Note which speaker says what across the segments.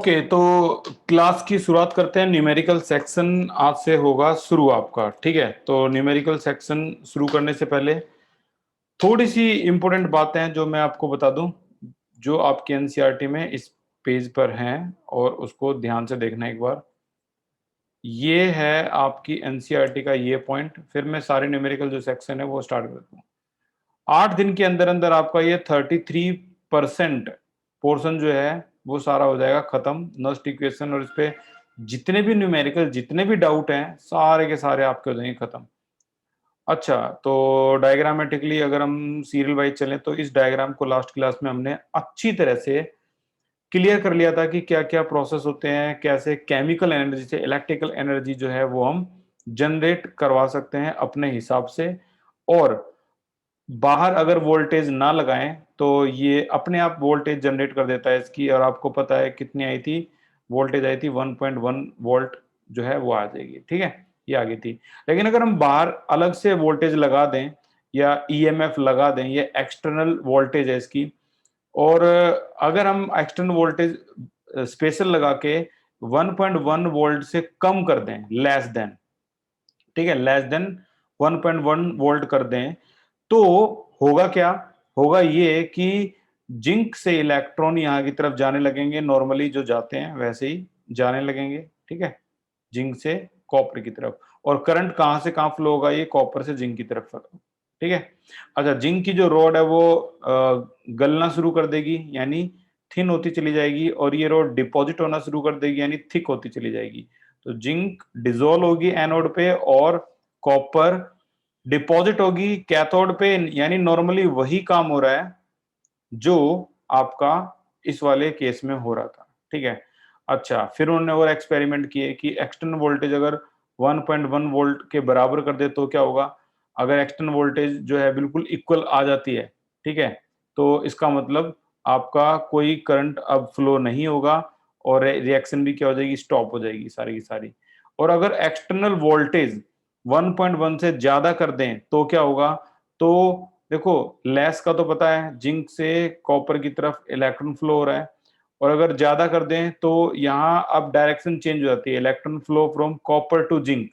Speaker 1: Okay, तो class की शुरुआत करते हैं। न्यूमेरिकल सेक्शन आज से होगा शुरू आपका। ठीक है, तो न्यूमेरिकल सेक्शन शुरू करने से पहले थोड़ी सी इंपॉर्टेंट बातें हैं जो मैं आपको बता दूं, जो आपके एनसीईआरटी में इस पेज पर हैं, और उसको ध्यान से देखना एक बार। ये है आपकी एनसीईआरटी का ये पॉइंट, फिर मैं सारे न्यूमेरिकल जो सेक्शन है वो स्टार्ट करता हूँ। 8 दिन के अंदर अंदर आपका ये 33% पोर्शन जो है वो सारा हो जाएगा खत्म। नस्ट इक्वेशन और इस पे जितने भी न्यूमेरिकल, जितने भी डाउट हैं, सारे के सारे आपके हो जाएंगे खत्म। अच्छा, तो डायग्रामेटिकली अगर हम सीरियल वाइज चलें तो इस डायग्राम को लास्ट क्लास में हमने अच्छी तरह से क्लियर कर लिया था कि क्या क्या प्रोसेस होते हैं, कैसे केमिकल एनर्जी से इलेक्ट्रिकल एनर्जी जो है वो हम जनरेट करवा सकते हैं अपने हिसाब से। और बाहर अगर वोल्टेज ना लगाएं तो ये अपने आप वोल्टेज जनरेट कर देता है इसकी। और आपको पता है कितनी आई थी वोल्टेज? आई थी 1.1 वोल्ट जो है वो आ जाएगी। ठीक है, ये आ गई थी। लेकिन अगर हम बाहर अलग से वोल्टेज लगा दें या ईएमएफ लगा दें, ये एक्सटर्नल वोल्टेज है इसकी, और अगर हम एक्सटर्नल वोल्टेज स्पेशल लगा के 1.1 वोल्ट से कम कर दें, लेस देन, ठीक है, लेस देन 1.1 वोल्ट कर दें, तो होगा क्या? होगा ये कि जिंक से इलेक्ट्रॉन यहां की तरफ जाने लगेंगे, नॉर्मली जो जाते हैं वैसे ही जाने लगेंगे। ठीक है, जिंक से कॉपर की तरफ। और करंट कहां से कहां फ्लो होगा? ये कॉपर से जिंक की तरफ। ठीक है। अच्छा, जिंक की जो रॉड है वो गलना शुरू कर देगी, यानी थिन होती चली जाएगी, और ये रॉड डिपॉजिट होना शुरू कर देगी, यानी थिक होती चली जाएगी। तो जिंक डिजोल्व होगी एनोड पे, और कॉपर डिपॉजिट होगी कैथोड पे। यानी नॉर्मली वही काम हो रहा है जो आपका इस वाले केस में हो रहा था। ठीक है। अच्छा, फिर उन्होंने और एक्सपेरिमेंट किए कि एक्सटर्नल वोल्टेज अगर 1.1 वोल्ट के बराबर कर दे तो क्या होगा? अगर एक्सटर्नल वोल्टेज जो है बिल्कुल इक्वल आ जाती है, ठीक है, तो इसका मतलब आपका कोई करंट अब फ्लो नहीं होगा, और रिएक्शन भी क्या हो जाएगी? स्टॉप हो जाएगी सारी की सारी। और अगर एक्सटर्नल वोल्टेज 1.1 से ज्यादा कर दें तो क्या होगा? तो देखो, लेस का तो पता है, जिंक से कॉपर की तरफ इलेक्ट्रॉन फ्लो हो रहा है, और अगर ज्यादा कर दें तो यहाँ अब डायरेक्शन चेंज हो जाती है, electron flow from copper two zinc.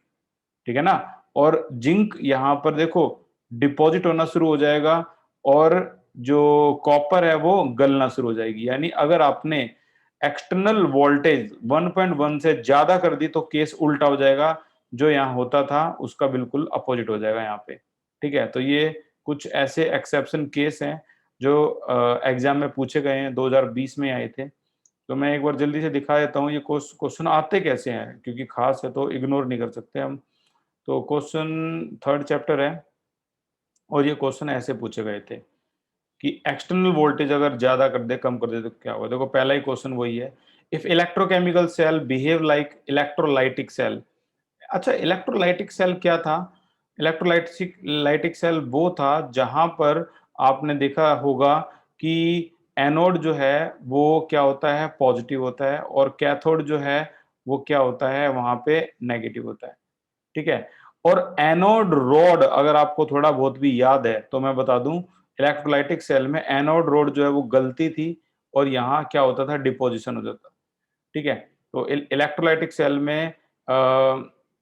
Speaker 1: ठीक है ना? और जिंक यहाँ पर देखो डिपॉजिट होना शुरू हो जाएगा, और जो कॉपर है वो गलना शुरू हो जाएगी। यानी अगर आपने एक्सटर्नल वोल्टेज 1.1 से ज्यादा कर दी तो केस उल्टा हो जाएगा, जो यहाँ होता था उसका बिल्कुल अपोजिट हो जाएगा यहाँ पे। ठीक है, तो ये कुछ ऐसे एक्सेप्शन केस हैं जो एग्जाम में पूछे गए हैं, 2020 में आए थे। तो मैं एक बार जल्दी से दिखा देता हूँ ये क्वेश्चन आते कैसे हैं, क्योंकि खास है तो इग्नोर नहीं कर सकते हम। तो क्वेश्चन थर्ड चैप्टर है, और ये क्वेश्चन ऐसे पूछे गए थे कि एक्सटर्नल वोल्टेज अगर ज्यादा कर दे कम कर दे तो क्या होगा। देखो, पहला ही क्वेश्चन वही है, if electrochemical cell behave like electrolytic cell. अच्छा, इलेक्ट्रोलाइटिक सेल क्या था? इलेक्ट्रोलाइटिक लाइटिक सेल वो था जहां पर आपने देखा होगा कि एनोड जो है वो क्या होता है? पॉजिटिव होता है, और कैथोड जो है वो क्या होता है? वहां पे नेगेटिव होता है। ठीक है। और एनोड रोड अगर आपको थोड़ा बहुत भी याद है तो मैं बता दूं, इलेक्ट्रोलाइटिक सेल में एनोड रोड जो है वो गलती थी, और यहाँ क्या होता था? डिपोजिशन हो जाता। ठीक है। तो इलेक्ट्रोलाइटिक सेल में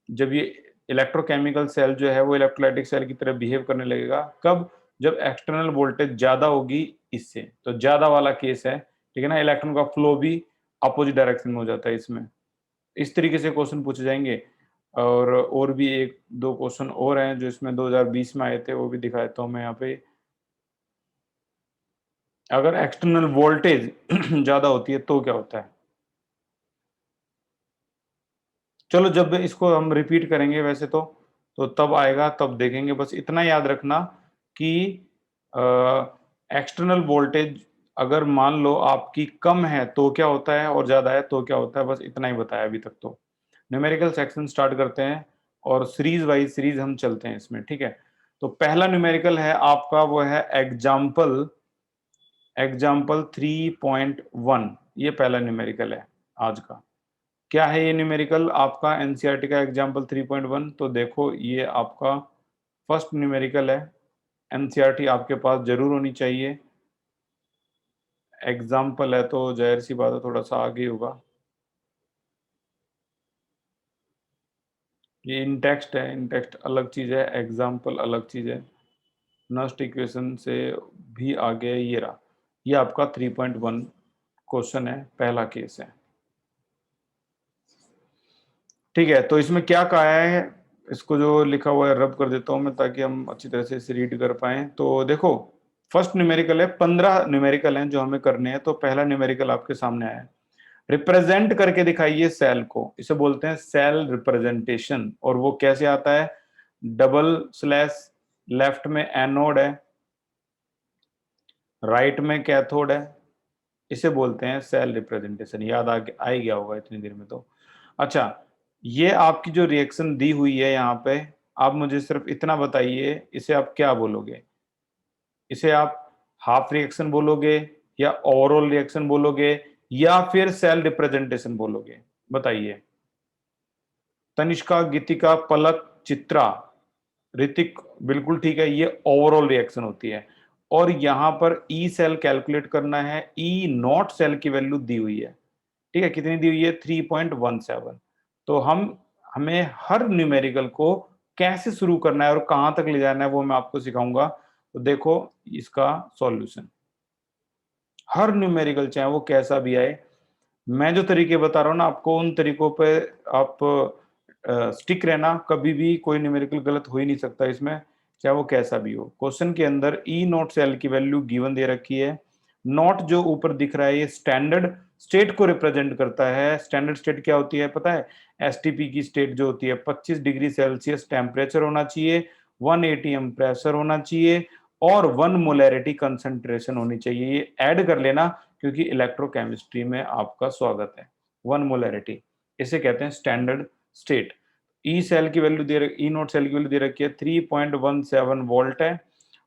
Speaker 1: जब ये इलेक्ट्रोकेमिकल सेल जो है वो इलेक्ट्रोलाइटिक सेल की तरह बिहेव करने लगेगा, कब? जब एक्सटर्नल वोल्टेज ज्यादा होगी इससे, तो ज्यादा वाला केस है। ठीक है ना? इलेक्ट्रॉन का फ्लो भी अपोजिट डायरेक्शन में हो जाता है इसमें। इस तरीके से क्वेश्चन पूछे जाएंगे। और भी एक दो क्वेश्चन और हैं जो इसमें 2020 में आए थे, वो भी दिखा देता हूँ मैं यहाँ पे। अगर एक्सटर्नल वोल्टेज ज्यादा होती है तो क्या होता है? चलो, जब इसको हम रिपीट करेंगे वैसे तो तब आएगा, तब देखेंगे। बस इतना याद रखना कि एक्सटर्नल वोल्टेज अगर मान लो आपकी कम है तो क्या होता है, और ज्यादा है तो क्या होता है। बस इतना ही बताया अभी तक। तो न्यूमेरिकल सेक्शन स्टार्ट करते हैं, और सीरीज वाइज सीरीज हम चलते हैं इसमें। ठीक है। तो पहला न्यूमेरिकल है आपका, वो है एग्जाम्पल, एग्जाम्पल 3.1। ये पहला न्यूमेरिकल है आज का। क्या है ये न्यूमेरिकल आपका? एनसीईआरटी का एग्जाम्पल 3.1। तो देखो, ये आपका फर्स्ट न्यूमेरिकल है। एनसीईआरटी आपके पास जरूर होनी चाहिए। एग्जाम्पल है तो जाहिर सी बात है थोड़ा सा आगे होगा। ये इंटेक्स्ट है, इंटेक्स्ट अलग चीज है, एग्जाम्पल अलग चीज है। नस्ट इक्वेशन से भी आगे ये रहा, ये आपका 3.1 क्वेश्चन है, पहला केस है। ठीक है, तो इसमें क्या कहा है, इसको जो लिखा हुआ है रब कर देता हूं मैं ताकि हम अच्छी तरह से इसे रीड कर पाए। तो देखो, फर्स्ट न्यूमेरिकल है, 15 न्यूमेरिकल हैं जो हमें करने हैं। तो पहला न्यूमेरिकल आपके सामने आया है, रिप्रेजेंट करके दिखाइए सेल को, इसे बोलते हैं सेल रिप्रेजेंटेशन। और वो कैसे आता है, डबल स्लैश, लेफ्ट में एनोड है, राइट में कैथोड है, इसे बोलते हैं सेल रिप्रेजेंटेशन। याद आ ही गया होगा इतनी देर में तो। अच्छा, ये आपकी जो रिएक्शन दी हुई है यहाँ पे, आप मुझे सिर्फ इतना बताइए, इसे आप क्या बोलोगे? इसे आप हाफ रिएक्शन बोलोगे, या ओवरऑल रिएक्शन बोलोगे, या फिर सेल रिप्रेजेंटेशन बोलोगे? बताइए। तनिष्का, गीतिका, पलक, चित्रा, ऋतिक, बिल्कुल ठीक है, ये ओवरऑल रिएक्शन होती है। और यहां पर ई सेल कैलकुलेट करना है, ई नॉट सेल की वैल्यू दी हुई है। ठीक है, कितनी दी हुई है? 3.17। तो हमें हर न्यूमेरिकल को कैसे शुरू करना है और कहां तक ले जाना है वो मैं आपको सिखाऊंगा। तो देखो इसका सॉल्यूशन, हर न्यूमेरिकल चाहे वो कैसा भी आए, मैं जो तरीके बता रहा हूँ ना आपको, उन तरीकों पे आप स्टिक रहना, कभी भी कोई न्यूमेरिकल गलत हो ही नहीं सकता इसमें, चाहे वो कैसा भी हो। क्वेश्चन के अंदर ई नॉट सेल की वैल्यू गिवन दे रखी है। नॉट जो ऊपर दिख रहा है ये स्टैंडर्ड स्टेट को रिप्रेजेंट करता है। स्टैंडर्ड स्टेट क्या होती है पता है? एसटीपी की स्टेट जो होती है, 25 डिग्री सेल्सियस टेम्परेचर होना चाहिए, 1 एटीएम प्रेशर होना चाहिए, और 1 मोलैरिटी कंसंट्रेशन होनी चाहिए। ये ऐड कर लेना क्योंकि इलेक्ट्रोकेमिस्ट्री में आपका स्वागत है। 1 मोलैरिटी, इसे कहते हैं स्टैंडर्ड स्टेट। ई सेल की वैल्यू ई नोट सेल की वैल्यू दे रखी है 3.17 वोल्ट है।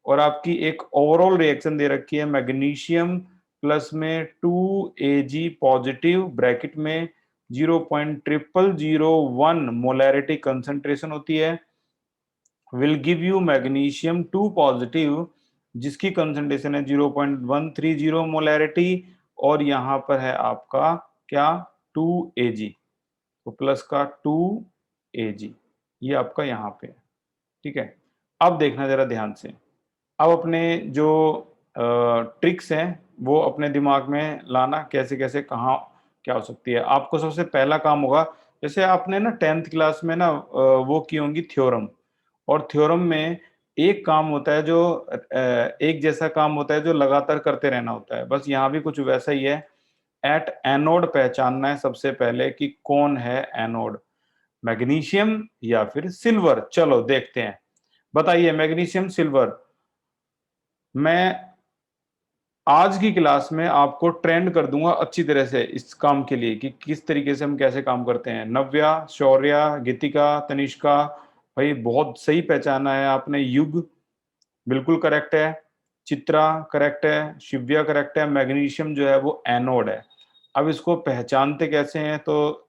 Speaker 1: और आपकी एक ओवरऑल रिएक्शन दे रखी है, मैग्नीशियम प्लस में 2 Ag पॉजिटिव, ब्रैकेट में 0.0001 मोलैरिटी कंसंट्रेशन होती है, will give you magnesium 2 positive जिसकी कंसंट्रेशन है 0.130 मोलैरिटी। और यहां पर है आपका क्या, 2 Ag, तो प्लस का 2 Ag, ये आपका यहाँ पे है। ठीक है, अब देखना जरा ध्यान से। अब अपने जो ट्रिक्स हैं वो अपने दिमाग में लाना, कैसे कैसे कहाँ क्या हो सकती है। आपको सबसे पहला काम होगा, जैसे आपने ना 10th क्लास में ना वो की होंगी थ्योरम, और थ्योरम में एक काम होता है जो एक जैसा काम होता है जो लगातार करते रहना होता है, बस यहाँ भी कुछ वैसा ही है। एट एनोड पहचानना है सबसे पहले कि कौन है एनोड, मैग्नीशियम या फिर सिल्वर। चलो देखते हैं, बताइए मैग्नीशियम सिल्वर। मैं आज की क्लास में आपको ट्रेंड कर दूंगा अच्छी तरह से इस काम के लिए कि किस तरीके से हम कैसे काम करते हैं। नव्या, शौर्या, गीतिका, तनिष्का, भाई बहुत सही पहचाना है आपने। युग बिल्कुल करेक्ट है, चित्रा करेक्ट है, शिव्या करेक्ट है। मैग्नीशियम जो है वो एनोड है। अब इसको पहचानते कैसे हैं तो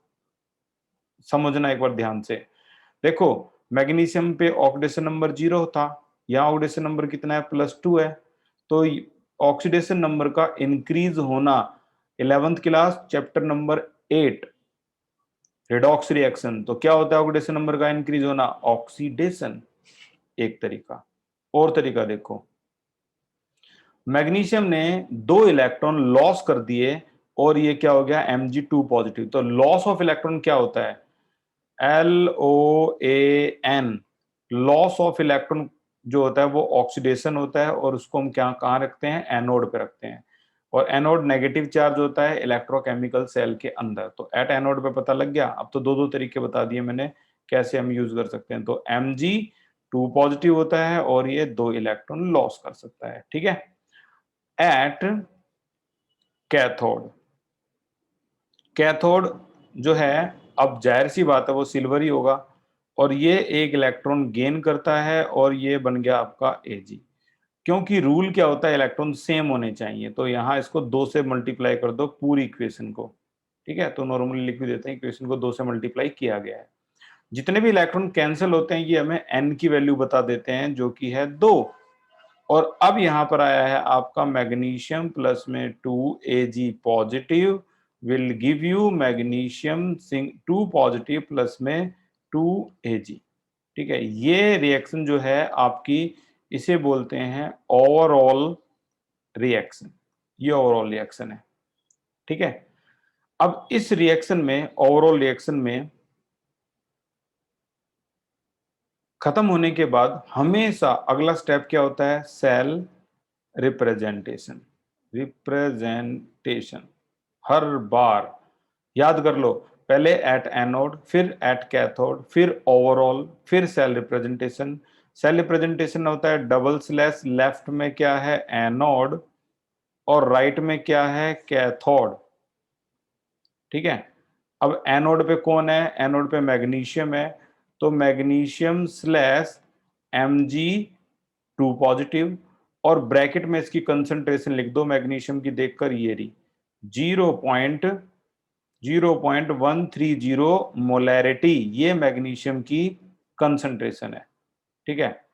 Speaker 1: समझना एक बार ध्यान से। देखो, मैग्नीशियम पे ऑक्सीडेशन नंबर 0 था, यहाँ ऑक्सीडेशन नंबर कितना है, +2 है। तो ऑक्सीडेशन नंबर का इंक्रीज होना, 11th class chapter number 8 redox reaction, तो क्या होता है ऑक्सीडेशन नंबर का इंक्रीज होना, ऑक्सीडेशन। एक तरीका, और तरीका देखो, मैग्नीशियम ने 2 इलेक्ट्रॉन लॉस कर दिए और ये क्या हो गया, Mg2 पॉजिटिव। तो लॉस ऑफ इलेक्ट्रॉन क्या होता है, LOAN, लॉस ऑफ इलेक्ट्रॉन जो होता है वो ऑक्सीडेशन होता है, और उसको हम क्या कहाँ रखते हैं, एनोड पे रखते हैं। और एनोड नेगेटिव चार्ज होता है इलेक्ट्रोकेमिकल सेल के अंदर। तो एट एनोड पे पता लग गया। अब तो दो दो तरीके बता दिए मैंने कैसे हम यूज कर सकते हैं। तो Mg2 पॉजिटिव होता है और ये 2 इलेक्ट्रॉन लॉस कर सकता है। ठीक है, एट कैथोड, कैथोड जो है, अब जाहिर सी बात है वो सिल्वर ही होगा, और ये 1 इलेक्ट्रॉन गेन करता है और ये बन गया आपका Ag। क्योंकि रूल क्या होता है, इलेक्ट्रॉन सेम होने चाहिए, तो यहाँ इसको 2 से मल्टीप्लाई कर दो पूरी इक्वेशन को। ठीक है, तो नॉर्मली लिख भी देते हैं, इक्वेशन को 2 से मल्टीप्लाई किया गया है। जितने भी इलेक्ट्रॉन कैंसिल होते हैं ये हमें n की वैल्यू बता देते हैं जो कि है 2। और अब यहाँ पर आया है आपका मैग्नीशियम प्लस में 2 Ag positive will give you magnesium 2 positive plus में 2Ag। ठीक है, ये रिएक्शन जो है आपकी, इसे बोलते हैं ओवरऑल रिएक्शन। ये ओवरऑल रिएक्शन है। ठीक है, अब इस रिएक्शन में, ओवरऑल रिएक्शन में खत्म होने के बाद हमेशा अगला स्टेप क्या होता है? Cell representation. रिप्रेजेंटेशन हर बार याद कर लो, पहले एट एनोड, फिर एट कैथोड, फिर ओवरऑल, फिर सेल रिप्रेजेंटेशन। सेल रिप्रेजेंटेशन होता है डबल स्लैश, लेफ्ट में क्या है? एनोड, और राइट में क्या है? कैथोड। ठीक है, अब एनोड पे कौन है? एनोड पे मैग्नीशियम है, तो मैग्नीशियम स्लैश Mg2 पॉजिटिव, और ब्रैकेट में इसकी कंसंट्रेशन लिख दो मैग्नीशियम की, देखकर ये रही 0.0130 मोलैरिटी, ये मैग्नीशियम की कंसंट्रेशन है। ठीक है,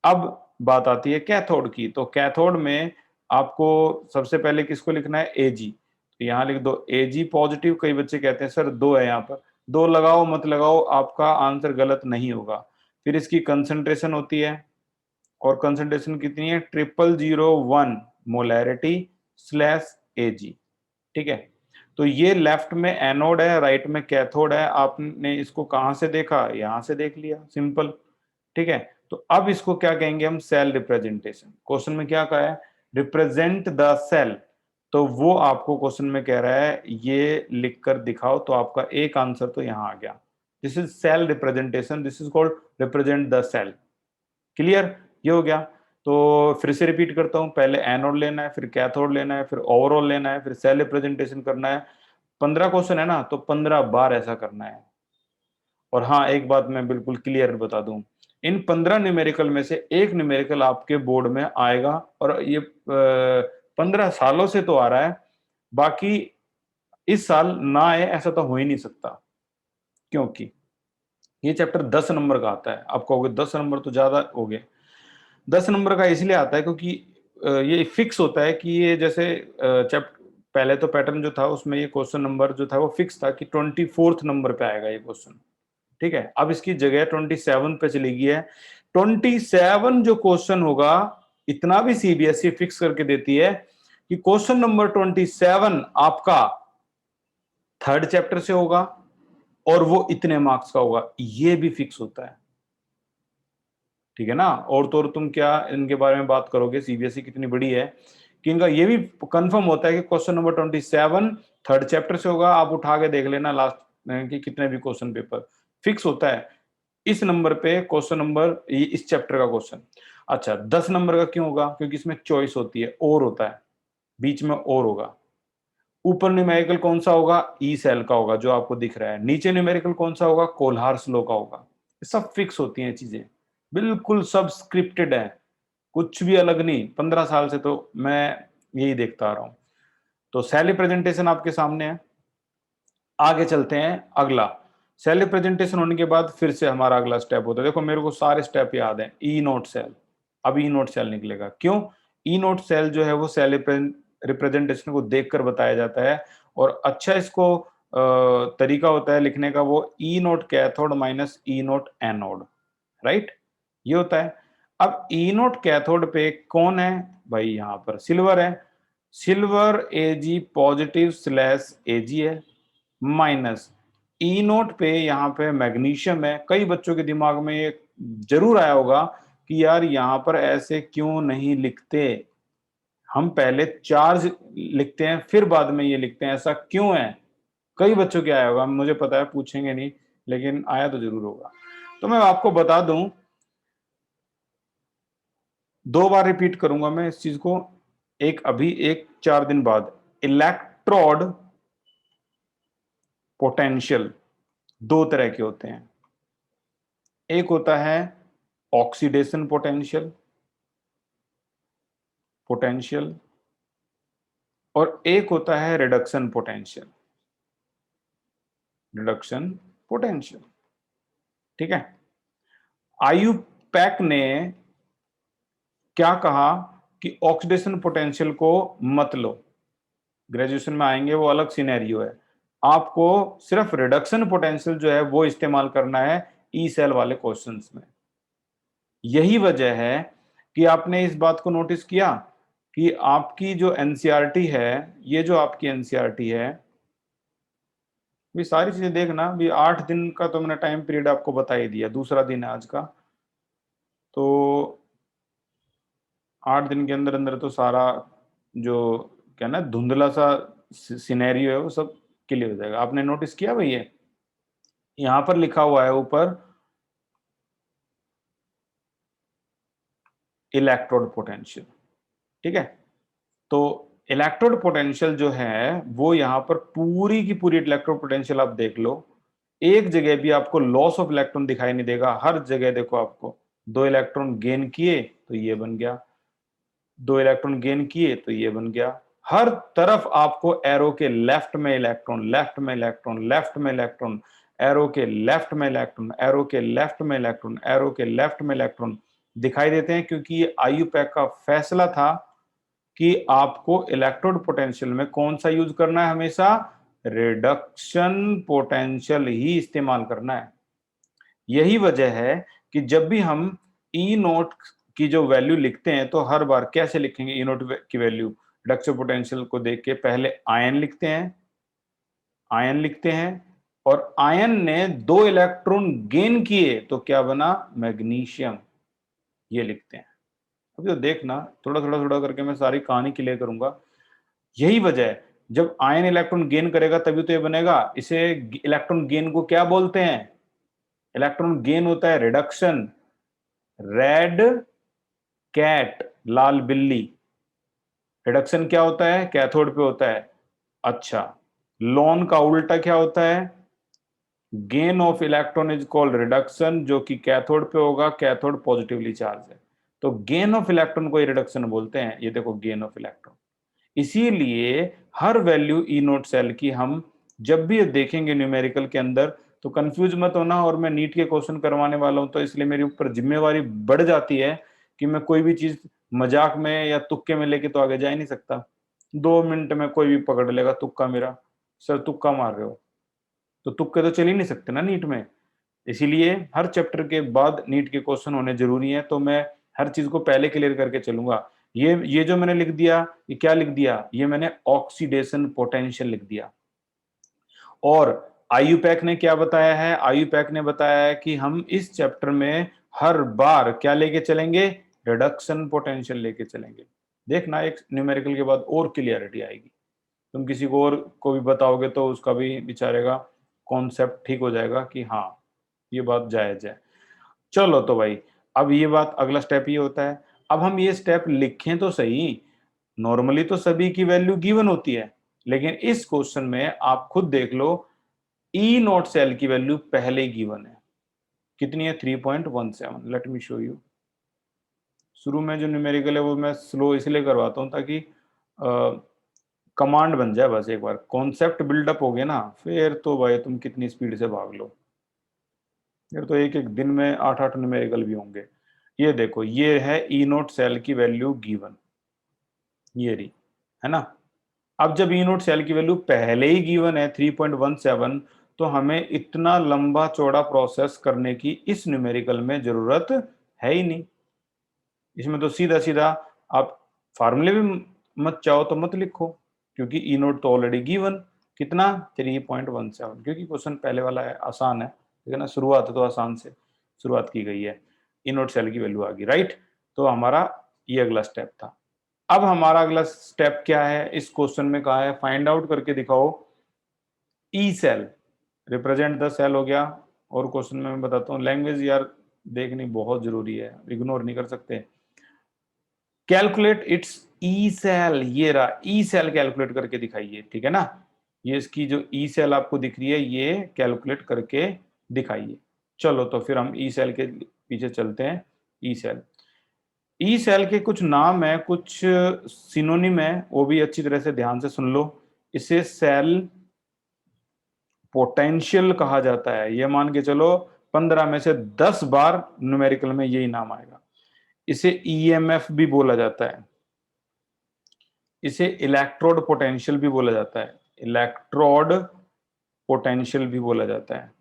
Speaker 1: अब बात आती है कैथोड की। तो कैथोड में आपको सबसे पहले किसको लिखना है? Ag। तो यहां लिख दो Ag पॉजिटिव। कई बच्चे कहते हैं सर 2 है यहाँ पर, 2 लगाओ मत लगाओ, आपका आंसर गलत नहीं होगा। फिर इसकी कंसंट्रेशन होती है, और कंसंट्रेशन कितनी है? 0001 मोलैरिटी स्लैश Ag। ठीक है, तो ये लेफ्ट में एनोड है, राइट में कैथोड है। आपने इसको कहां से देखा? यहां से देख लिया, सिंपल। ठीक है, तो अब इसको क्या कहेंगे हम? Cell representation. क्वेश्चन में क्या कहा है? Represent the cell. तो वो आपको क्वेश्चन में कह रहा है ये लिखकर दिखाओ, तो आपका एक आंसर तो यहां आ गया। This is cell representation, this is called represent the cell. Clear? ये हो गया। तो फिर से रिपीट करता हूं, पहले एनोड लेना है, फिर कैथोड लेना है, फिर ओवरऑल लेना है, फिर सेल रिप्रेजेंटेशन करना है। 15 क्वेश्चन है ना, तो 15 बार ऐसा करना है। और हाँ, एक बात मैं बिल्कुल क्लियर बता दूं, इन 15 न्यूमेरिकल में से एक न्यूमेरिकल आपके बोर्ड में आएगा, और ये 15 सालों से तो आ रहा है, बाकी इस साल ना आए ऐसा तो हो ही नहीं सकता, क्योंकि ये चैप्टर 10 नंबर का आता है। आप कहोगे 10 नंबर तो ज्यादा हो गए। 10 नंबर का इसलिए आता है क्योंकि ये फिक्स होता है कि ये जैसे चैप्टर, पहले तो पैटर्न जो था उसमें ये क्वेश्चन नंबर जो था वो फिक्स था कि 24th नंबर पे आएगा ये क्वेश्चन। ठीक है, अब इसकी जगह 27 पे चली गई है। 27 जो क्वेश्चन होगा, इतना भी सीबीएसई फिक्स करके देती है कि क्वेश्चन नंबर 27 आपका थर्ड चैप्टर से होगा, और वो इतने मार्क्स का होगा, ये भी फिक्स होता है। ठीक है ना? और तो और तुम क्या इनके बारे में बात करोगे, सीबीएसई कितनी बड़ी है, कि इनका ये भी कंफर्म होता है कि क्वेश्चन नंबर 27 थर्ड चैप्टर से होगा। आप उठा के देख लेना लास्ट कि कितने भी क्वेश्चन पेपर फिक्स होता है इस नंबर पे, क्वेश्चन नंबर इस चैप्टर का क्वेश्चन। अच्छा, 10 नंबर का क्यों होगा? क्योंकि इसमें चॉइस होती है, और होता है, बीच में और होगा। ऊपर न्यूमेरिकल कौन सा होगा? ई सेल का होगा, जो आपको दिख रहा है। नीचे न्यूमेरिकल कौन सा होगा? कोल्हार्स लॉ का होगा। ये सब फिक्स होती हैं चीजें, बिल्कुल सब स्क्रिप्टेड है, कुछ भी अलग नहीं। 15 साल से तो मैं यही देखता आ रहा हूं। तो सेल रिप्रेजेंटेशन आपके सामने है। आगे चलते हैं, अगला सेल रिप्रेजेंटेशन होने के बाद फिर से हमारा अगला स्टेप होता है। देखो मेरे को सारे स्टेप याद हैं। ई नोट सेल, अब ई नोट सेल निकलेगा। क्यों? ई नोट सेल जो है वो सेल रिप्रेजेंटेशन को देखकर बताया जाता है, और अच्छा इसको तरीका होता है लिखने का, वो ई नोट कैथोड माइनस ई नोट एनोड, राइट? ये होता है। अब ई नोट कैथोड पे कौन है भाई? यहां पर सिल्वर है। Silver Ag positive slash Ag है, माइनस ई नोट पे यहाँ पे मैग्नीशियम है। कई बच्चों के दिमाग में ये जरूर आया होगा कि यार यहाँ पर ऐसे क्यों नहीं लिखते, हम पहले चार्ज लिखते हैं फिर बाद में ये लिखते हैं, ऐसा क्यों है? कई बच्चों के आया होगा, मुझे पता है पूछेंगे नहीं, लेकिन आया तो जरूर होगा। तो मैं आपको बता दूं, 2 बार रिपीट करूंगा मैं इस चीज को, एक अभी, एक 4 दिन बाद। इलेक्ट्रोड पोटेंशियल 2 तरह के होते हैं। एक होता है ऑक्सीडेशन पोटेंशियल, पोटेंशियल, और एक होता है रिडक्शन पोटेंशियल, रिडक्शन पोटेंशियल। ठीक है, आयुपैक ने क्या कहा कि ऑक्सीडेशन पोटेंशियल को मत लो, ग्रेजुएशन में आएंगे वो अलग सिनेरियो है, आपको सिर्फ रिडक्शन पोटेंशियल जो है वो इस्तेमाल करना है। ई सेल वाले क्वेश्चंस में। यही वजह है कि आपने इस बात को नोटिस किया कि आपकी जो एनसीईआरटी है, ये जो आपकी एनसीईआरटी है, भी सारी चीजें देखना भी, 8 दिन का तो मैंने टाइम पीरियड आपको बता ही दिया, दूसरा दिन है आज का, तो 8 दिन के अंदर अंदर तो सारा जो क्या ना धुंधला सा सिनेरियो है वो सब क्लियर हो जाएगा। आपने नोटिस किया भाई, ये यहां पर लिखा हुआ है ऊपर इलेक्ट्रोड पोटेंशियल, ठीक है। तो इलेक्ट्रोड पोटेंशियल जो है वो यहां पर पूरी की पूरी इलेक्ट्रोड पोटेंशियल आप देख लो, एक जगह भी आपको लॉस ऑफ इलेक्ट्रॉन दिखाई नहीं देगा, हर जगह देखो आपको 2 इलेक्ट्रॉन गेन किए तो ये बन गया, 2 इलेक्ट्रॉन गेन किए तो ये बन गया, हर तरफ आपको एरो के लेफ्ट में इलेक्ट्रॉन, लेफ्ट में इलेक्ट्रॉन, लेफ्ट में इलेक्ट्रॉन, एरो के लेफ्ट में इलेक्ट्रॉन, एरो के लेफ्ट में इलेक्ट्रॉन, एरो के लेफ्ट में इलेक्ट्रॉन दिखाई देते हैं, क्योंकि ये आईयूपैक का फैसला था कि आपको इलेक्ट्रोड पोटेंशियल में कौन सा यूज करना है, हमेशा रिडक्शन पोटेंशियल ही इस्तेमाल करना है। यही वजह है कि जब भी हम ई नोट की जो वैल्यू लिखते हैं तो हर बार कैसे लिखेंगे ई नोट की वैल्यू, रिडक्शन पोटेंशियल को देख के पहले आयन लिखते हैं, आयन लिखते हैं, और आयन ने 2 इलेक्ट्रॉन गेन किए तो क्या बना, मैग्नीशियम, ये लिखते हैं। अब जो देखना थोड़ा थोड़ा थोड़ा करके मैं सारी कहानी क्लियर करूंगा। यही वजह है, जब आयन इलेक्ट्रॉन गेन करेगा तभी तो ये बनेगा। इसे इलेक्ट्रॉन गेन को क्या बोलते हैं, इलेक्ट्रॉन गेन होता है रिडक्शन, रेड कैट, लाल बिल्ली, रिडक्शन क्या होता है, कैथोड पे होता है। अच्छा, लॉन का उल्टा क्या होता है, gain of electron is called reduction, जो कि कैथोड पे होगा, कैथोड पॉजिटिवली चार्ज है, तो गेन ऑफ इलेक्ट्रॉन को रिडक्शन बोलते हैं। ये देखो गेन ऑफ इलेक्ट्रॉन। इसीलिए हर वैल्यू ई नोट सेल की हम जब भी देखेंगे न्यूमेरिकल के अंदर तो कंफ्यूज मत होना, और मैं नीट के क्वेश्चन करवाने वाला हूं तो इसलिए मेरे ऊपर जिम्मेवारी बढ़ जाती है कि मैं कोई भी चीज मजाक में या तुक्के में लेके तो आगे जा ही नहीं सकता। 2 मिनट में कोई भी पकड़ लेगा तुक्का मेरा, सर तुक्का मार रहे हो, तो तुक्के तो चल ही नहीं सकते ना नीट में। इसीलिए हर चैप्टर के बाद नीट के क्वेश्चन होने जरूरी है, तो मैं हर चीज को पहले क्लियर करके चलूंगा। ये जो मैंने लिख दिया, ये क्या लिख दिया, ये मैंने ऑक्सीडेशन पोटेंशियल लिख दिया। और आईयूपैक ने क्या बताया है, आईयूपैक ने बताया है कि हम इस चैप्टर में हर बार क्या लेके चलेंगे, रिडक्शन पोटेंशियल लेके चलेंगे। देखना एक न्यूमेरिकल के बाद और क्लियरिटी आएगी, तुम किसी को और को भी बताओगे तो उसका भी बेचारे कॉन्सेप्ट ठीक हो जाएगा कि हाँ ये बात जायज है। चलो तो भाई, अब ये बात अगला स्टेप ये होता है, अब हम ये स्टेप लिखें तो सही। नॉर्मली तो सभी की वैल्यू गिवन होती है, लेकिन इस क्वेश्चन में आप खुद देख लो, ई नॉट सेल की वैल्यू पहले ही गिवन है, कितनी है, 3.17। Let me show you. शुरू में जो न्यूमेरिकल है वो मैं स्लो इसलिए करवाता हूँ ताकि कमांड बन जाए, बस एक बार कॉन्सेप्ट बिल्डअप हो गया ना, फिर तो भाई तुम कितनी स्पीड से भाग लो, फिर तो एक एक दिन में 8-8 न्यूमेरिकल भी होंगे। ये देखो, ये है ई नोट सेल की वैल्यू गिवन, ये रही, है ना। अब जब ई नोट सेल की वैल्यू पहले ही गिवन है 3.17, तो हमें इतना लंबा चौड़ा प्रोसेस करने की इस न्यूमेरिकल में जरूरत है ही नहीं। इसमें तो सीधा सीधा आप फार्मूले भी मत चाहो तो मत लिखो, क्योंकि ई नोट तो ऑलरेडी गिवन, कितना, 3.17, क्योंकि क्वेश्चन पहले वाला है, आसान है, ठीक है ना, शुरुआत है तो आसान से शुरुआत की गई है, ई नोट सेल की वैल्यू आ गई, राइट। तो हमारा ये अगला स्टेप था। अब हमारा अगला स्टेप क्या है, इस क्वेश्चन में कहा है फाइंड आउट करके दिखाओ E cell represent the cell, हो गया। और क्वेश्चन में मैं बताता हूँ, लैंग्वेज यार देखनी बहुत जरूरी है, इग्नोर नहीं कर सकते। कैलकुलेट इट्स ई सेल, ये रहा ई सेल, कैलकुलेट करके दिखाइए, ठीक है ना। ये इसकी जो ई सेल आपको दिख रही है ये कैलकुलेट करके दिखाइए। चलो तो फिर हम ई सेल के पीछे चलते हैं। ई सेल, ई सेल के कुछ नाम है, कुछ सिनोनिम है, वो भी अच्छी तरह से ध्यान से सुन लो। इसे सेल पोटेंशियल कहा जाता है, ये मान के चलो 15 में से 10 बार न्यूमेरिकल में यही नाम आएगा। इसे ईएमएफ भी बोला जाता है, इसे इलेक्ट्रोड पोटेंशियल भी बोला जाता है, इलेक्ट्रोड पोटेंशियल भी बोला जाता है,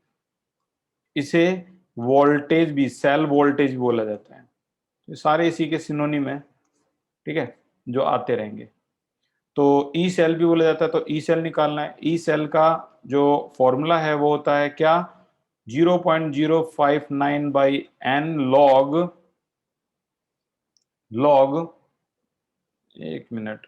Speaker 1: इसे वोल्टेज भी, सेल वोल्टेज भी बोला जाता है। ये सारे इसी के सिनोनिम है, ठीक है, जो आते रहेंगे। तो ई सेल भी बोला जाता है, तो ई सेल निकालना है। ई सेल का जो फॉर्मूला है वो होता है क्या, 0.059 बाई एन लॉग, लॉग, एक मिनट,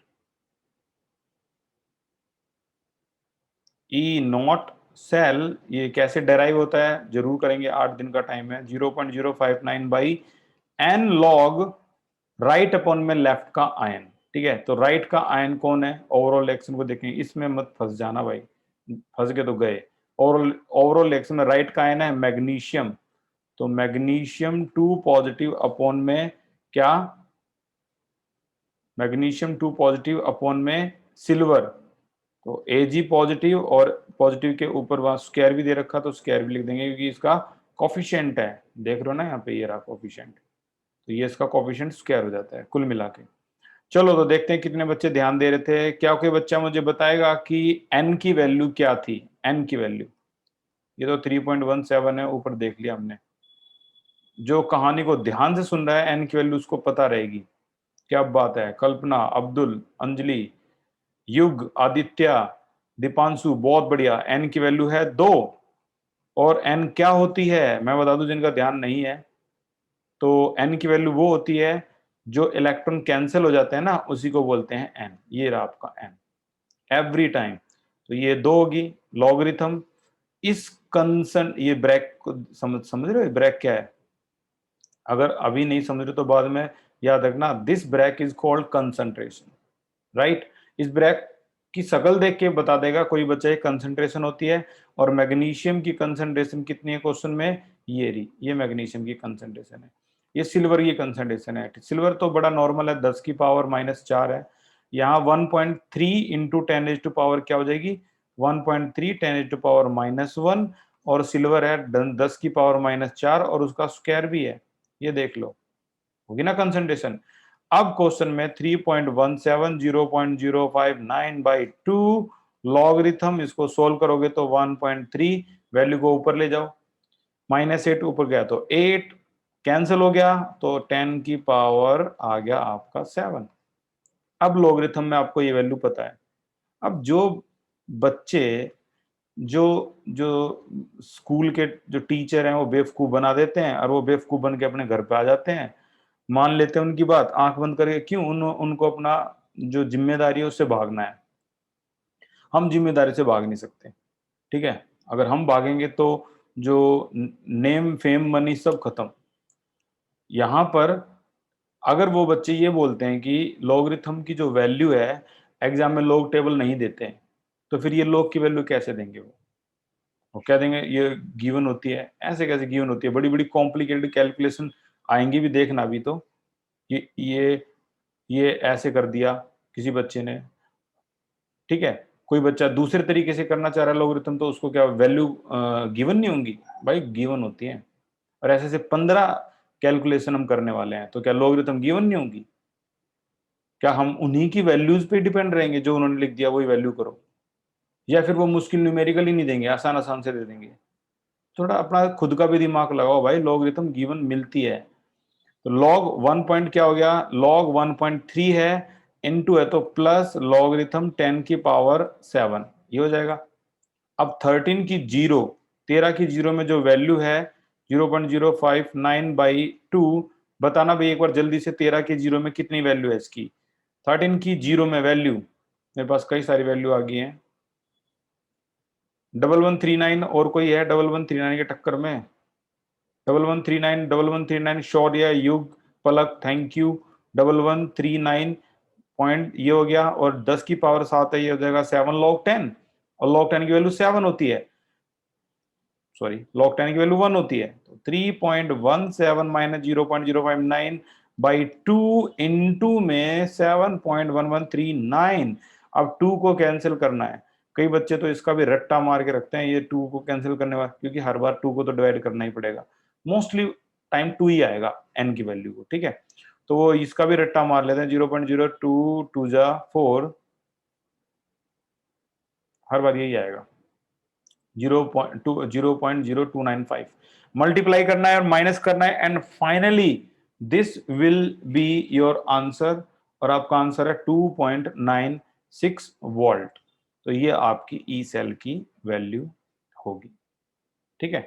Speaker 1: ई नॉट सेल, ये कैसे डेराइव होता है जरूर करेंगे, 8 दिन का टाइम है। 0.059 by n log right upon में लेफ्ट का आयन, ठीक है। तो राइट का आयन कौन है, ओवरऑल रिएक्शन को देखेंगे, इसमें मत फंस जाना भाई, फंस के तो गए। ओवरऑल ओवरऑल रिएक्शन में राइट का आयन है मैग्नीशियम, तो मैग्नीशियम 2 पॉजिटिव अपॉन में क्या, मैग्नीशियम 2 पॉजिटिव अपॉन में सिल्वर, तो Ag पॉजिटिव, और पॉजिटिव के ऊपर वहां स्क्वायर भी दे रखा, तो स्क्वायर भी लिख देंगे क्योंकि इसका कोफिशिएंट है, देख रहे हो ना यहाँ पे, ये रहा कोफिशिएंट, तो ये इसका कोफिशिएंट स्क्वायर हो जाता है कुल मिला के। चलो तो देखते हैं कितने बच्चे ध्यान दे रहे थे। क्या कोई बच्चा मुझे बताएगा कि n की वैल्यू क्या थी, n की वैल्यू, ये तो 3.17 है, ऊपर देख लिया हमने। जो कहानी को ध्यान से सुन रहा है n की वैल्यू उसको पता रहेगी। क्या बात है, कल्पना, अब्दुल, अंजलि, युग, आदित्य, दीपांशु, बहुत बढ़िया। एन की वैल्यू है 2। और एन क्या होती है मैं बता दूं जिनका ध्यान नहीं है, तो एन की वैल्यू वो होती है जो इलेक्ट्रॉन कैंसिल हो जाते हैं ना, उसी को बोलते हैं एन। ये रहा आपका एन एवरी टाइम। तो ये 2 होगी लॉगरिथम। इस कंसन, ये ब्रैक को समझ रहे हो, ब्रैक क्या है, अगर अभी नहीं समझ रहे तो बाद में याद रखना, this bracket is called concentration, right. इस ब्रैक की शक्ल देख के बता देगा कोई बच्चा ये कंसंट्रेशन होती है। और मैग्नीशियम की कंसंट्रेशन कितनी है क्वेश्चन में, ये रही, ये मैग्नीशियम की कंसंट्रेशन है। ये सिल्वर की कंसंट्रेशन है, सिल्वर तो बड़ा नॉर्मल है, 10 की पावर -4 है। यहाँ 1.3 इंटू 10⁻⁻, क्या हो जाएगी, 1.3 10⁻⁻1, और सिल्वर है 10 की पावर -4, और उसका स्क्वायर भी है, ये देख लो, होगी ना कंसंट्रेशन। अब क्वेश्चन में 3.17 0.059 बाई 2 लॉगरिथम, इसको सोल्व करोगे तो 1.3, वैल्यू को ऊपर ले जाओ, -8 ऊपर गया तो 8 कैंसिल हो गया, तो 10 की पावर आ गया आपका 7। अब लॉगरिथम में आपको ये वैल्यू पता है। अब जो बच्चे, जो जो स्कूल के जो टीचर हैं वो बेवकूफ बना देते हैं, और वो बेवकूफ बन के अपने घर पे आ जाते हैं, मान लेते हैं उनकी बात, आंख बंद करके, क्यों, उनको अपना जो जिम्मेदारी है उससे भागना है। हम जिम्मेदारी से भाग नहीं सकते, ठीक है। अगर हम भागेंगे तो जो नेम फेम मनी सब खत्म। यहाँ पर अगर वो बच्चे ये बोलते हैं कि लॉगरिथम की जो वैल्यू है, एग्जाम में लॉग टेबल नहीं देते हैं, तो फिर ये लॉग की वैल्यू कैसे देंगे वो क्या देंगे, ये गिवन होती है, ऐसे कैसे गिवन होती है, बड़ी बड़ी कॉम्प्लिकेटेड कैलकुलेशन आएंगी भी, देखना भी। तो ये ऐसे कर दिया किसी बच्चे ने, ठीक है। कोई बच्चा दूसरे तरीके से करना चाह रहा है लॉगरिथम, तो उसको क्या वैल्यू गिवन नहीं होंगी, भाई गिवन होती है। और ऐसे से 15 कैलकुलेशन हम करने वाले हैं, तो क्या लॉगरिथम गिवन नहीं होंगी, क्या हम उन्हीं की वैल्यूज पे डिपेंड रहेंगे, जो उन्होंने लिख दिया वही वैल्यू करो, या फिर वो मुश्किल न्यूमेरिकल ही नहीं देंगे, आसान आसान से दे देंगे। थोड़ा अपना खुद का भी दिमाग लगाओ भाई, लॉगरिथम गिवन मिलती है। तो लॉग 1 पॉइंट क्या हो गया, लॉग 1.3 है, इनटू है तो प्लस लॉगरिथम 10 की पावर 7, ये हो जाएगा। अब 13 की जीरो, 13 की जीरो में जो वैल्यू है 0.059 बाई 2, बताना भाई एक बार जल्दी से, 13 की जीरो में कितनी वैल्यू है इसकी, 13 की जीरो में वैल्यू, मेरे पास कई सारी वैल्यू आ गई है, 1139, और कोई है 1139 के टक्कर में, 1139 शौर्य, युग, पलक, थैंक यू, 1139 पॉइंट, ये हो गया, और 10 की पावर 7 है, ये हो जाएगा 7 लॉग 10, और लॉग 10 की वैल्यू 7 होती है, सॉरी लॉग 10 की वैल्यू 1 होती है, तो 3.17 माइनस 0.059 बाई 2 इंटू में 7.1139। अब 2 को कैंसिल करना है, कई बच्चे तो इसका भी रट्टा मार के रखते हैं, ये 2 को कैंसिल करने वाला, क्योंकि हर बार 2 को तो डिवाइड करना ही पड़ेगा, मोस्टली टाइम 2 ही आएगा एन की वैल्यू को, ठीक है। तो वो इसका भी रट्टा मार लेते हैं, 0.02 2 जा 4, हर बार यही आएगा। 0.0295 मल्टीप्लाई करना है और माइनस करना है, and finally this will be your answer, और आपका आंसर है 2.96 वोल्ट। तो ये आपकी ई सेल की वैल्यू होगी। ठीक है,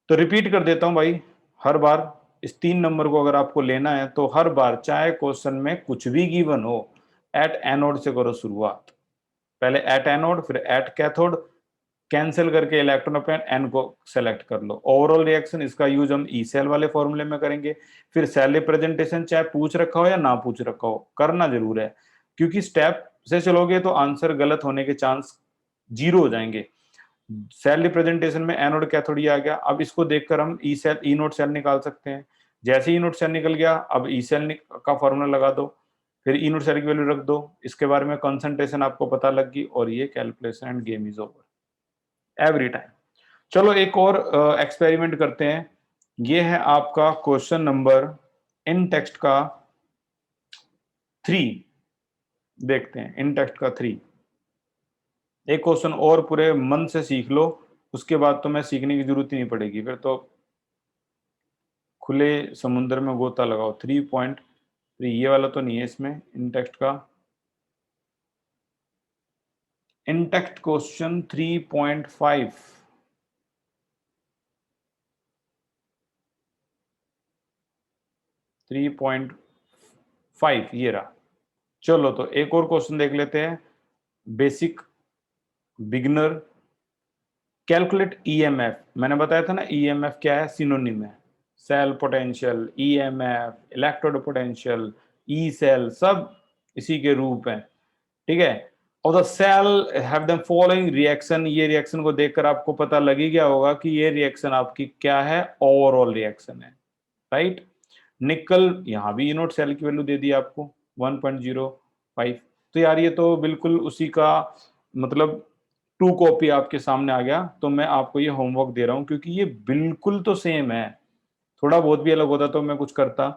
Speaker 1: तो रिपीट कर देता हूं भाई, हर बार इस 3 नंबर को अगर आपको लेना है तो हर बार चाहे क्वेश्चन में कुछ भी गिवन हो, एट एनोड से करो शुरुआत। पहले एट एनोड, फिर एट कैथोड, कैंसिल करके इलेक्ट्रॉन अपेन एन को सेलेक्ट कर लो। ओवरऑल रिएक्शन इसका यूज हम ई सेल वाले फॉर्मूले में करेंगे। फिर सेल रिप्रेजेंटेशन चाहे पूछ रखा हो या ना पूछ रखा हो, करना जरूर है, क्योंकि स्टेप से चलोगे तो आंसर गलत होने के चांस 0 हो जाएंगे। सेल रिप्रेजेंटेशन में एनोड कैथोड आ गया, अब इसको देखकर हम E cell E node cell निकाल सकते हैं। जैसे ई नोड सेल निकल गया, अब ई सेल का फॉर्मूला लगा दो, फिर ई नोड सेल की वैल्यू रख दो, इसके बारे में कंसंट्रेशन आपको पता लग गई, और ये calculation end game is over every time. चलो एक और एक्सपेरिमेंट करते हैं। ये है आपका क्वेश्चन नंबर इन टेक्स्ट का 3, देखते हैं इन टेक्स्ट का 3। एक क्वेश्चन और पूरे मन से सीख लो, उसके बाद तो मैं सीखने की जरूरत ही नहीं पड़ेगी, फिर तो खुले समुद्र में गोता लगाओ। 3.3 ये वाला तो नहीं है इसमें, इन टेक्स्ट का इन टेक्स्ट क्वेश्चन 3.5। 3.5 ये रहा। चलो तो एक और क्वेश्चन देख लेते हैं, बेसिक बिगिनर। Calculate EMF. मैंने बताया था ना ईएमएफ क्या है, सिनोनिम है। Cell potential, EMF, electrode potential, E cell, सब इसी के रूप हैं। ठीक है, और the cell have the following reaction. ये रिएक्शन को देखकर आपको पता लग ही गया होगा कि ये रिएक्शन आपकी क्या है, ओवरऑल रिएक्शन है, राइट। निकल, यहां भी इनोट सेल की वैल्यू दे दी आपको 1.05। तो यार ये तो बिल्कुल उसी का मतलब 2 कॉपी आपके सामने आ गया। तो मैं आपको ये होमवर्क दे रहा हूं, क्योंकि ये बिल्कुल तो सेम है, थोड़ा बहुत भी अलग होता तो मैं कुछ करता।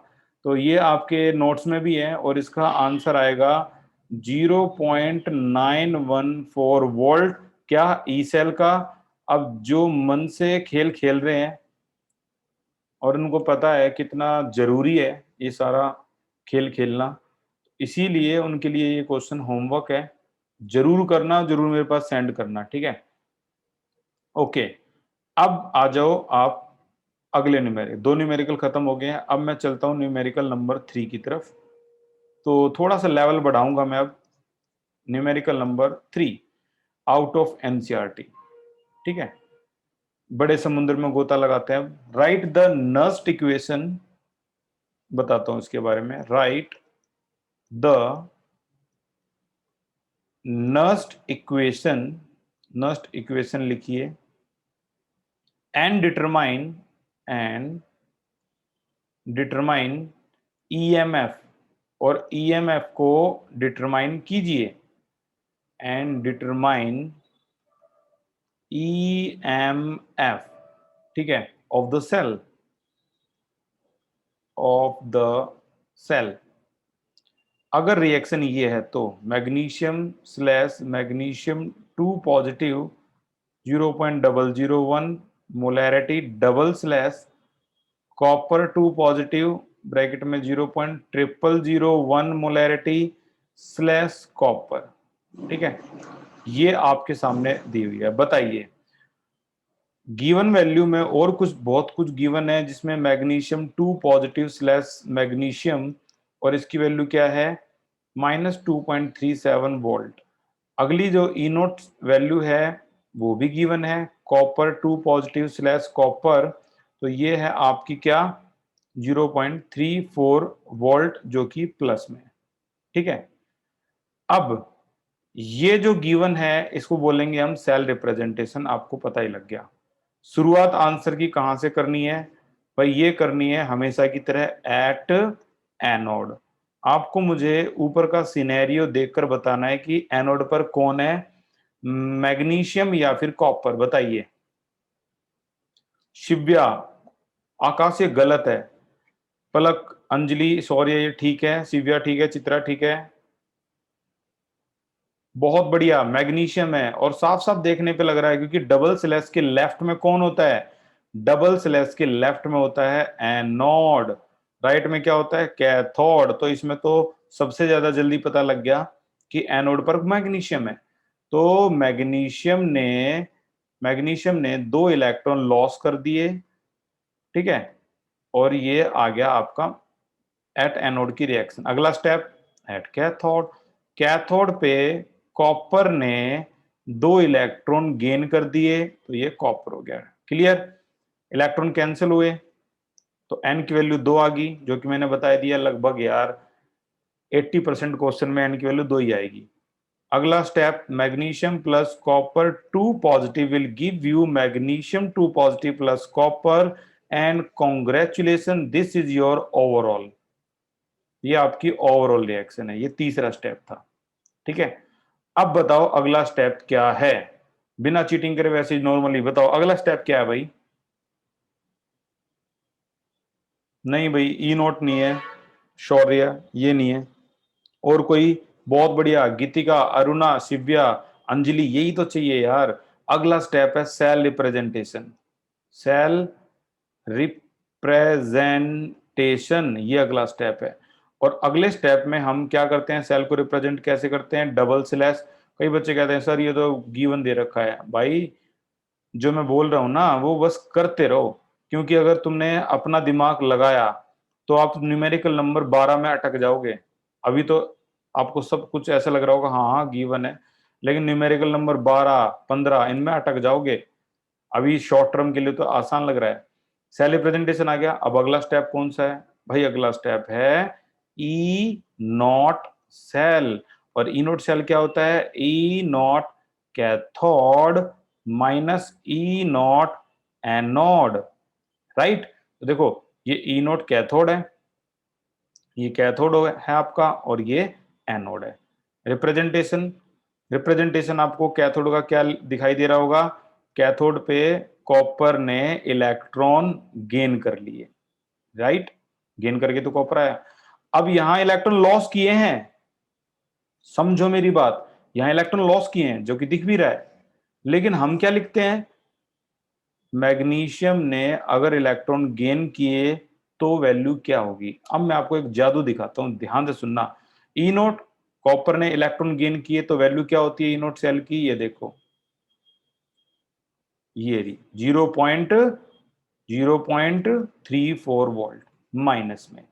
Speaker 1: तो ये आपके नोट्स में भी है, और इसका आंसर आएगा 0.914 वोल्ट। क्या, ई सेल का। अब जो मन से खेल खेल रहे हैं और उनको पता है कितना जरूरी है ये सारा खेल खेलना, इसीलिए उनके लिए ये क्वेश्चन होमवर्क है। जरूर करना, जरूर मेरे पास सेंड करना, ठीक है। ओके, अब आ जाओ आप अगले न्यूमेरिकल। 2 न्यूमेरिकल खत्म हो गए हैं, अब मैं चलता हूं न्यूमेरिकल नंबर 3 की तरफ। तो थोड़ा सा लेवल बढ़ाऊंगा मैं अब। Numerical number 3 out of NCERT. ठीक है, बड़े समुद्र में गोता लगाते हैं। राइट द नस्ट इक्वेशन, बताता हूं इसके बारे में। राइट द नस्ट इक्वेशन लिखिए, एंड डिटरमाइन ईएमएफ, और ईएमएफ को डिटरमाइन कीजिए, एंड डिटरमाइन ईएमएफ, ठीक है, ऑफ द सेल। अगर रिएक्शन ये है तो magnesium slash magnesium 2 positive 0.001 molarity, double slash copper 2 positive bracket में 0.0001 मोलैरिटी स्लैश कॉपर। ठीक है, ये आपके सामने दी हुई है। बताइए गिवन वैल्यू में और कुछ बहुत कुछ गिवन है, जिसमें मैग्नीशियम 2 पॉजिटिव स्लैश मैग्नीशियम, और इसकी वैल्यू क्या है, -2.37 वोल्ट। अगली जो ई नोट वैल्यू है वो भी गिवन है, कॉपर 2 पॉजिटिव स्लैश कॉपर, तो ये है आपकी क्या, 0.34 वोल्ट, जो कि प्लस में। ठीक है, अब ये जो गिवन है इसको बोलेंगे हम सेल रिप्रेजेंटेशन। आपको पता ही लग गया। शुरुआत आंसर की कहां से करनी है भाई, ये करनी है हमेशा की तरह एट एनोड। आपको मुझे ऊपर का सिनेरियो देखकर बताना है कि एनोड पर कौन है, मैग्नीशियम या फिर कॉपर। बताइए शिव्या, आकाश ये गलत है। पलक, अंजलि, सौर्य ये ठीक है, शिव्या ठीक है, चित्रा ठीक है। बहुत बढ़िया, मैग्नीशियम है, और साफ साफ देखने पे लग रहा है क्योंकि डबल स्लैश के लेफ्ट में कौन होता है, डबल स्लैश के लेफ्ट में होता है एनोड, राइट में क्या होता है कैथोड। तो इसमें तो सबसे ज्यादा जल्दी पता लग गया कि एनोड पर मैग्नीशियम है। तो मैग्नीशियम ने 2 इलेक्ट्रॉन लॉस कर दिए, ठीक है, और ये आ गया आपका एट एनोड की रिएक्शन। अगला स्टेप एट कैथोड, कैथोड पे कॉपर ने 2 इलेक्ट्रॉन गेन कर दिए, तो ये कॉपर हो गया। क्लियर, इलेक्ट्रॉन कैंसिल हुए तो एन की वैल्यू 2 आ गई, जो कि मैंने बता दिया लगभग यार 80% क्वेश्चन में एन की वैल्यू 2 ही आएगी। अगला step, magnesium plus copper 2 positive will give you magnesium 2 positive plus copper, and congratulation this is your overall. ये आपकी ओवरऑल रिएक्शन है, ये तीसरा स्टेप था, ठीक है। अब बताओ अगला स्टेप क्या है, बिना चीटिंग करे वैसे ही नॉर्मली बताओ अगला स्टेप क्या है भाई। नहीं भाई, ई नोट नहीं है, शौर्य ये नहीं है, और कोई बहुत बढ़िया, गीतिका, अरुणा, शिव्या, अंजलि, यही तो चाहिए यार। अगला स्टेप है सेल रिप्रेजेंटेशन, सेल रिप्रेजेंटेशन, ये अगला स्टेप है। और अगले स्टेप में हम क्या करते हैं, सेल को रिप्रेजेंट कैसे करते हैं, डबल स्लैश। कई बच्चे कहते हैं सर ये तो गिवन दे रखा है, भाई जो मैं बोल रहा हूं ना वो बस करते रहो, क्योंकि अगर तुमने अपना दिमाग लगाया तो आप न्यूमेरिकल नंबर 12 में अटक जाओगे। अभी तो आपको सब कुछ ऐसा लग रहा होगा हाँ हाँ गिवन है, लेकिन न्यूमेरिकल नंबर 12 15 इनमें अटक जाओगे। अभी शॉर्ट टर्म के लिए तो आसान लग रहा है। सेल रिप्रेजेंटेशन आ गया, अब अगला स्टेप कौन सा है भाई, अगला स्टेप है ई नॉट सेल। और ई नॉट सेल क्या होता है, E naught cathode minus E naught anode, right. तो देखो ये ई नॉट कैथोड है, ये कैथोड है आपका, और ये एनोड है। रिप्रेजेंटेशन, रिप्रेजेंटेशन आपको कैथोड का क्या दिखाई दे रहा होगा, कैथोड पे कॉपर ने इलेक्ट्रॉन गेन कर लिए, राइट, गेन करके तो कॉपर आया। अब यहां इलेक्ट्रॉन लॉस किए हैं, समझो मेरी बात, यहां इलेक्ट्रॉन लॉस किए हैं जो कि दिख भी रहा है, लेकिन हम क्या लिखते हैं, मैग्नीशियम ने अगर इलेक्ट्रॉन गेन किए तो वैल्यू क्या होगी। अब मैं आपको एक जादू दिखाता हूं, ध्यान से सुनना। ई नोट, कॉपर ने इलेक्ट्रॉन गेन किए तो वैल्यू क्या होती है ई नोट सेल की, ये देखो, ये रही 0.0.34 वोल्ट माइनस में।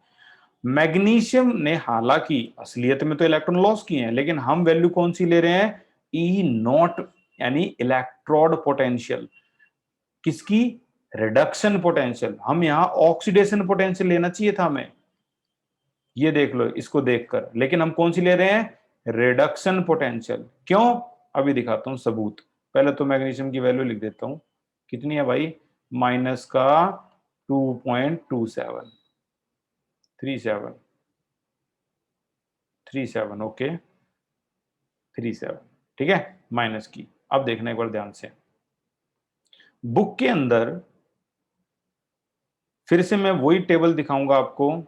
Speaker 1: मैग्नीशियम ने हालांकि असलियत में तो इलेक्ट्रॉन लॉस किए हैं, लेकिन हम वैल्यू कौन सी ले रहे हैं, ई नॉट, यानी इलेक्ट्रोड पोटेंशियल। किसकी, रिडक्शन पोटेंशियल। हम यहां ऑक्सीडेशन पोटेंशियल लेना चाहिए था हमें, ये देख लो इसको देखकर, लेकिन हम कौन सी ले रहे हैं, रिडक्शन पोटेंशियल। क्यों, अभी दिखाता हूं सबूत। पहले तो मैग्नीशियम की वैल्यू लिख देता हूं, कितनी है भाई, माइनस का 2.27 37 37, ओके 37, ठीक है, माइनस की। अब देखना एक बार ध्यान से, बुक के अंदर फिर से मैं वही टेबल दिखाऊंगा आपको।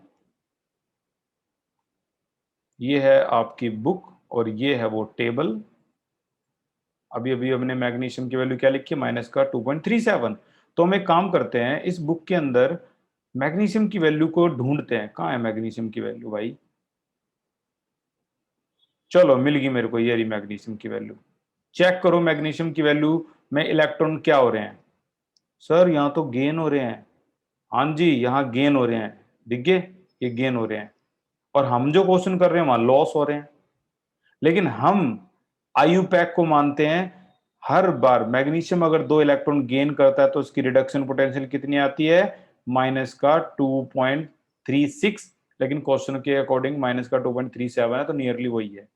Speaker 1: ये है आपकी बुक और ये है वो टेबल। अभी अभी हमने मैग्नीशियम की वैल्यू क्या लिखी, माइनस का 2.37। तो हम एक काम करते हैं, इस बुक के अंदर मैग्नीशियम की वैल्यू को ढूंढते हैं, कहाँ है मैग्नीशियम की वैल्यू भाई, चलो मिल गई मेरे को, ये रही मैग्नीशियम की वैल्यू। चेक करो मैग्नीशियम की वैल्यू में इलेक्ट्रॉन क्या हो रहे हैं, सर यहाँ तो गेन हो रहे हैं, हाँ जी यहाँ गेन हो रहे हैं, दिख गए, ये गेन हो रहे हैं। और हम जो क्वेश्चन कर रहे हैं वहां लॉस हो रहे हैं। लेकिन हम आईयूपैक को मानते हैं, हर बार मैग्नीशियम अगर 2 इलेक्ट्रॉन गेन करता है तो उसकी रिडक्शन पोटेंशियल कितनी आती है, माइनस का 2.36, लेकिन क्वेश्चन के अकॉर्डिंग माइनस का 2.37 है, तो नियरली वही है।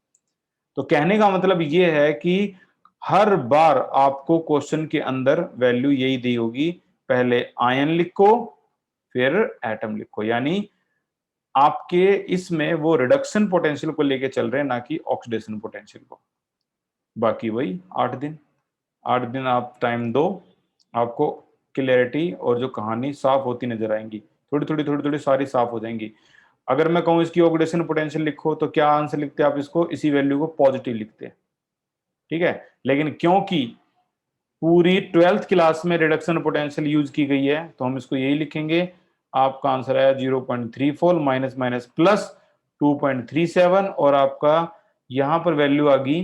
Speaker 1: तो कहने का मतलब ये है कि हर बार आपको क्वेश्चन के अंदर वैल्यू यही दी होगी, पहले आयन लिखो फिर एटम लिखो, यानी आपके इसमें वो रिडक्शन पोटेंशियल को लेके चल रहे हैं, ना कि ऑक्सीडेशन पोटेंशियल को। बाकी वही 8 दिन, 8 दिन आप टाइम दो, आपको क्लियरिटी और जो कहानी साफ होती नजर आएंगी, थोड़ी थोड़ी सारी साफ हो जाएंगी। अगर मैं कहूँ इसकी ऑक्सीडेशन पोटेंशियल लिखो तो क्या आंसर लिखते हैं आप, इसको इसी वैल्यू को पॉजिटिव लिखते हैं, ठीक है। लेकिन क्योंकि पूरी 12th क्लास में रिडक्शन पोटेंशियल यूज की गई है तो हम इसको यही लिखेंगे। आपका आंसर आया 0.34 माइनस माइनस प्लस 2.37 और आपका यहां पर वैल्यू आ गई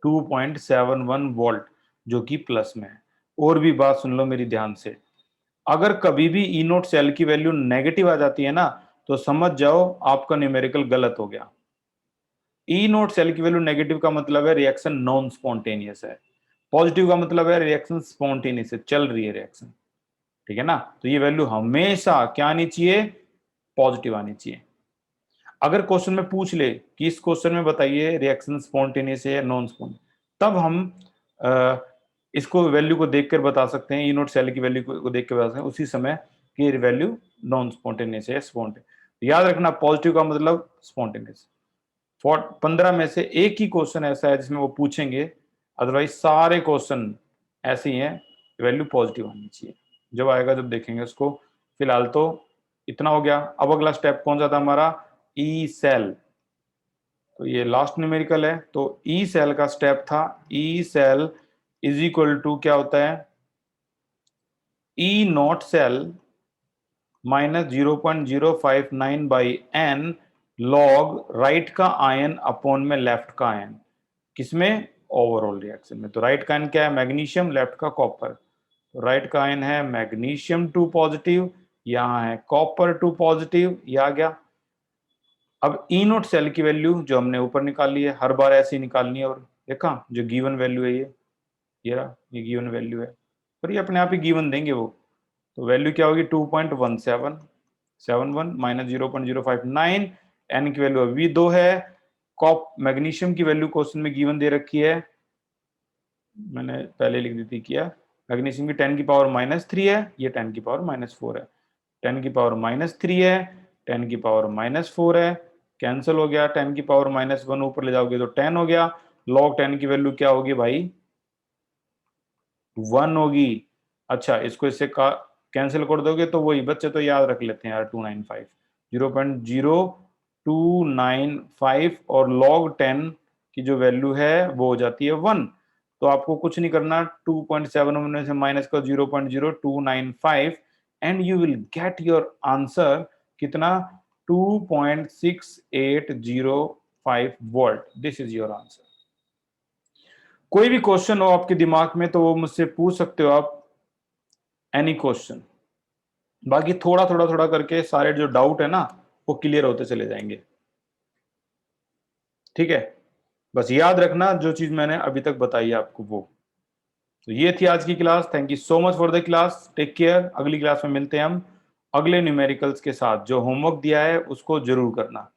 Speaker 1: 2.71 वोल्ट जो कि प्लस में है। और भी बात सुन लो मेरी ध्यान से, अगर कभी भी ई नोट सेल की वैल्यू नेगेटिव आ जाती है ना तो समझ जाओ आपका न्यूमेरिकल गलत हो गया। ई नोट सेल की वैल्यू नेगेटिव का मतलब है रिएक्शन नॉन स्पॉन्टेनियस है, पॉजिटिव का मतलब है रिएक्शन स्पॉन्टेनियस है, चल रही है रिएक्शन। ठीक है ना, तो ये वैल्यू हमेशा क्या आनी चाहिए, पॉजिटिव आनी चाहिए। अगर क्वेश्चन में पूछ ले कि इस क्वेश्चन में बताइए रिएक्शन स्पॉन्टेनियस है या नॉन स्पॉन्टेनियस, तब हम इसको वैल्यू को देखकर बता सकते हैं, ई नोट सेल की वैल्यू को देख के बता सकते हैं उसी समय कि वैल्यू नॉन स्पॉन्टेनियस है या स्पॉन्टेनियस। याद रखना पॉजिटिव का मतलब स्पॉन्टेनियस। 15 में से एक ही क्वेश्चन ऐसा है जिसमें वो पूछेंगे, अदरवाइज सारे क्वेश्चन ऐसे ही हैं, वैल्यू पॉजिटिव आनी चाहिए। जब आएगा जब देखेंगे उसको। फिलहाल तो इतना हो गया। अब अगला स्टेप कौन सा था हमारा, ई सेल। तो ये लास्ट न्यूमेरिकल है, तो ई सेल का स्टेप था, E cell is equal to क्या होता है, E naught cell minus 0.059 by n log right का आयन अपॉन में लेफ्ट का आयन। किसमें, ओवरऑल रिएक्शन में। तो राइट का आयन क्या है, मैग्नीशियम, लेफ्ट का कॉपर। तो राइट का आयन है मैग्नीशियम 2 पॉजिटिव, यहां है कॉपर 2 पॉजिटिव, ये आ गया। अब ई नोट सेल की वैल्यू जो हमने ऊपर निकाली है, हर बार ऐसे ही निकालनी है। और देखा जो गिवन वैल्यू है ये रहा, ये गिवन वैल्यू है और ये अपने आप ही गिवन देंगे वो। तो वैल्यू क्या होगी 2.1771 माइनस 0.059, एन की वैल्यू अभी 2 है। कॉप मैग्नीशियम की वैल्यू क्वेश्चन में गिवन दे रखी है, मैंने पहले लिख दी थी किया। मैग्नीशियम की 10 की पावर -3 है, ये 10 की पावर -4 है। 10 की पावर -3 है, 10 की पावर -4 है, कैंसिल हो गया। 10 की पावर -1 ऊपर ले जाओगे तो 10 हो गया। लॉग 10 की वैल्यू क्या होगी भाई, 1 होगी। अच्छा इसको इससे कैंसिल कर दोगे तो वही बच्चे तो याद रख लेते हैं यार, 295 0.0295 और log 10 की जो वैल्यू है वो हो जाती है 1। तो आपको कुछ नहीं करना, 2.7 में से माइनस का 0.0295 and you will get your answer कितना, 2.6805 volt. This is your answer. कोई भी क्वेश्चन हो आपके दिमाग में तो वो मुझसे पूछ सकते हो आप, एनी क्वेश्चन। बाकी थोड़ा थोड़ा थोड़ा करके सारे जो डाउट है ना वो क्लियर होते चले जाएंगे। ठीक है, बस याद रखना जो चीज मैंने अभी तक बताई है आपको वो। तो ये थी आज की class. Thank you so much for the class, take care. अगली क्लास में मिलते हैं हम अगले न्यूमेरिकल्स के साथ। जो होमवर्क दिया है उसको जरूर करना।